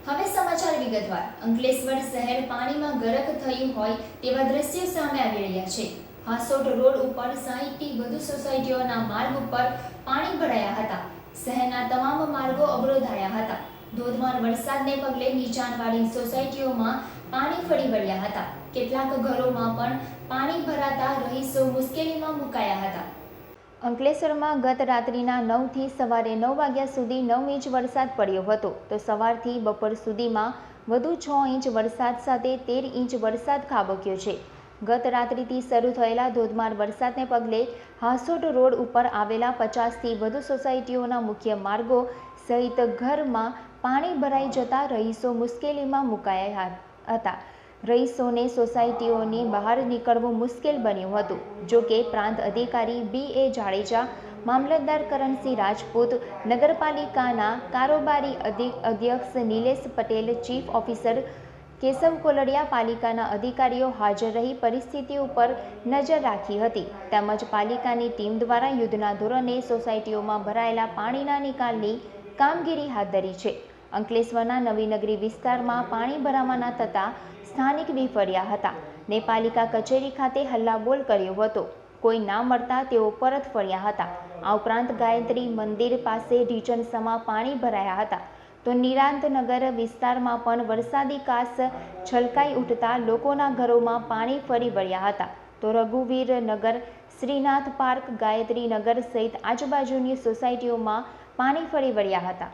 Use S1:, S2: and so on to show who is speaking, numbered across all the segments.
S1: હવે સમાચાર વિગતવાર। અંકલેશ્વર શહેર પાણીમાં ગરક થયું હોય તેવા દ્રશ્યો સામે આવી રહ્યા છે। હાસોટ રોડ ઉપર 60 થી વધુ સોસાયટીઓના માર્ગ ઉપર પાણી ભરાયા હતા। શહેરના તમામ માર્ગો અવરોધાયા હતા। ધોધમાર વરસાદને પગલે નીચાણવાળી સોસાયટીઓમાં પાણી ફરી વળ્યા હતા। કેટલાક ઘરોમાં પણ પાણી ભરાતા રહીશો મુશ્કેલીમાં મુકાયા હતા। અંકલેશ્વરમાં ગત રાત્રિના 9 થી સવારે 9 વાગ્યા સુધી 9 ઇંચ વરસાદ પડ્યો હતો, તો સવારથી બપોર સુધીમાં વધુ 6 ઇંચ વરસાદ સાથે 13 ઇંચ વરસાદ ખાબક્યો છે। ગત રાત્રિથી શરૂ થયેલા ધોધમાર વરસાદને પગલે હાસોટ રોડ ઉપર આવેલા 50 થી વધુ સોસાયટીઓના મુખ્ય માર્ગો સહિત ઘરમાં પાણી ભરાઈ જતા રહીશો મુશ્કેલીમાં મુકાયા હતા। રહીશોને સોસાયટીઓની બહાર નીકળવું મુશ્કેલ બન્યું હતું। જો કે પ્રાંત અધિકારી B.A. જાડેજા, મામલતદાર કરણસિંહ રાજપૂત, નગરપાલિકાના કારોબારી અધ્યક્ષ નિલેશ પટેલ, ચીફ ઓફિસર કેશવ કોલડિયા, પાલિકાના અધિકારીઓ હાજર રહી પરિસ્થિતિ ઉપર નજર રાખી હતી। તેમજ પાલિકાની ટીમ દ્વારા યુદ્ધના ધોરણે સોસાયટીઓમાં ભરાયેલા પાણીના નિકાલની કામગીરી હાથ ધરી છે। અંકલેશ્વરના નવીનગરી વિસ્તારમાં પાણી ભરાવાના થતા સ્થાનિક વિફર્યા હતા ને પાલિકા કચેરી ખાતે હલ્લાબોલ કર્યો હતો। કોઈ ના મળતા તેઓ પરત ફર્યા હતા। આ ઉપરાંત ગાયત્રી મંદિર પાસે ઢીચણસામાં પાણી ભરાયા હતા, તો નિરાંતનગર વિસ્તારમાં પણ વરસાદી કાસ છલકાઈ ઉઠતા લોકોના ઘરોમાં પાણી ફરી વળ્યા હતા, તો રઘુવીર નગર, શ્રીનાથ પાર્ક, ગાયત્રી નગર સહિત આજુબાજુની સોસાયટીઓમાં પાણી ફરી વળ્યા હતા।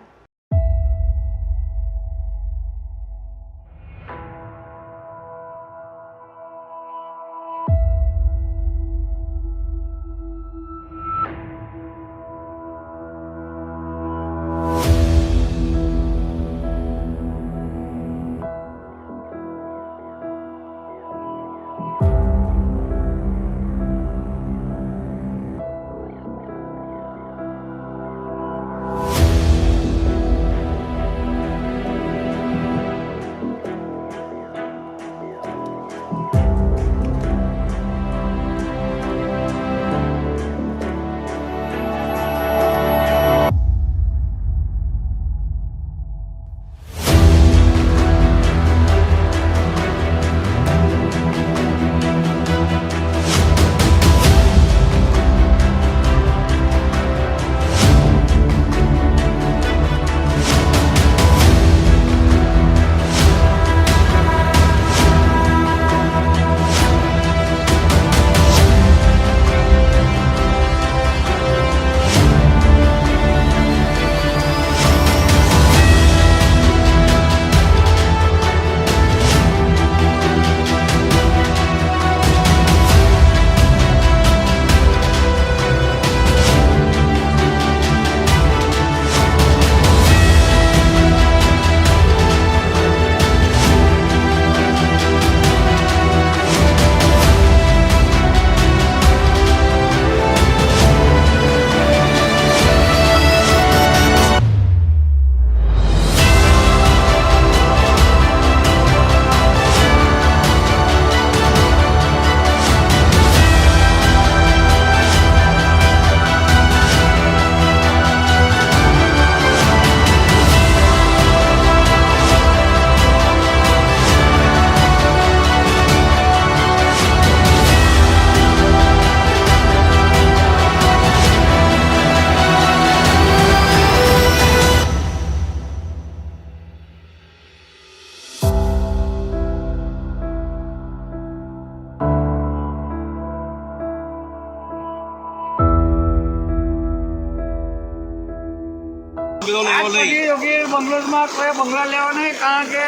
S2: યોગી બંગલોઝમાં કોઈ બંગલા લેવા નહીં, કારણ કે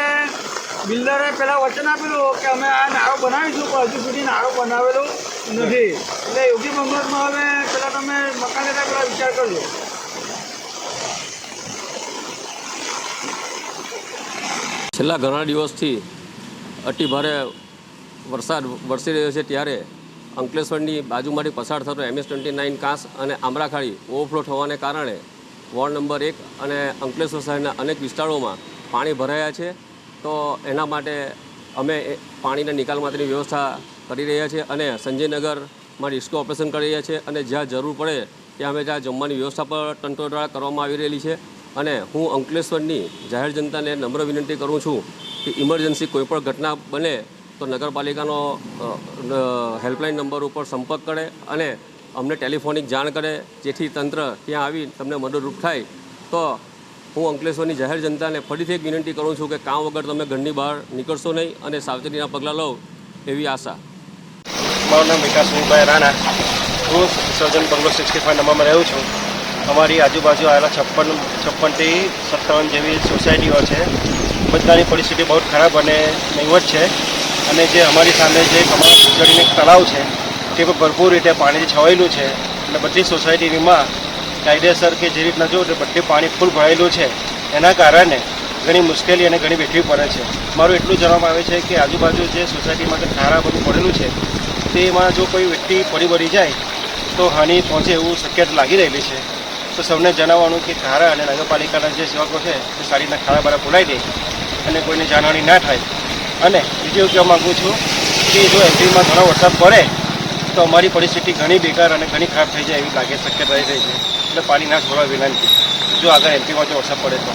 S2: બિલ્ડરે પહેલાં વચન આપેલું કે અમે આ નાળો બનાવીશું, પણ હજુ સુધી નાળો બનાવેલો નથી। એટલે યોગી બંગલોઝમાં હવે પહેલાં તમે મકાન લેતા પહેલાં વિચાર કરજો।
S3: છેલ્લા ઘણા દિવસથી અતિ ભારે વરસાદ વરસી રહ્યો છે, ત્યારે અંકલેશ્વરની બાજુમાંથી પસાર થતો MS-29 કાંસ અને આમરાખાડી ઓવરફ્લો થવાને કારણે વોર્ડ નંબર 1 અને અંકલેશ્વર શહેરના અનેક વિસ્તારોમાં પાણી ભરાયા છે। તો એના માટે અમે પાણીના નિકાલ માટેની વ્યવસ્થા કરી રહ્યા છીએ અને સંજયનગરમાં રિસ્ક્યુ ઓપરેશન કરી રહ્યા છીએ અને જ્યાં જરૂર પડે ત્યાં અમે ત્યાં જમવાની વ્યવસ્થા પણ તંત્ર દ્વારા કરવામાં આવી રહેલી છે। અને હું અંકલેશ્વરની જાહેર જનતાને નમ્ર વિનંતી કરું છું કે ઇમરજન્સી કોઈપણ ઘટના બને તો નગરપાલિકાનો હેલ્પલાઇન નંબર ઉપર સંપર્ક કરે અને અમને ટેલિફોનિક જાણ કરે, જેથી તંત્ર ત્યાં આવી તમને મદદરૂપ થાય. તો હું અંકલેશ્વરની જાહેર જનતાને ફરીથી એક વિનંતી કરું છું કે કામ વગર તમે ઘરની બહાર નીકળશો નહીં અને સાવચેતીના પગલાં લો એવી આશા.
S4: મારું નામ વિકાસભાઈ રાણા. હું સર્જન બંગલો 65 નંબરમાં રહું છું. અમારી આજુબાજુ આવેલા 56 થી 57 જેવી સોસાયટીઓ છે. બધાની પરિસ્થિતિ બહુ ખરાબ અને નહીવત છે. અને જે અમારી સામે જે કમળા ખીચડીનું તળાવ છે તે પણ ભરપૂર રીતે પાણીથી છવાયેલું છે. અને બધી સોસાયટીમાં કાયદેસર કે જે રીતના જો બધે પાણી ફૂલ ભરાયેલું છે, એના કારણે ઘણી મુશ્કેલી અને ઘણી વેઠવી પડે છે. મારું એટલું જણાવવામાં આવે છે કે આજુબાજુ જે સોસાયટીમાં જે ખારા બધું પડેલું છે તેમાં જો કોઈ વ્યક્તિ પડી બળી જાય તો હાનિ પહોંચે એવું શક્યતા લાગી રહેલી છે. તો સૌને જણાવવાનું કે ખારા અને નગરપાલિકાના જે સેવકો છે તે સારી રીતના ખારા બારા ખોલાવી દે અને કોઈને જાનહાની ના થાય. અને બીજું એવું કહેવા માગું છું કે જો એમપીમાં ઘણો વરસાદ પડે તો અમારી પરિસ્થિતિ ઘણી બેકાર અને ઘણી ખરાબ થઈ જાય એવી શક્યતા રહી છે. એટલે પાણી ના છોડવા વિનંતી, જો આગળ એમપીમાં જો વરસાદ પડે તો.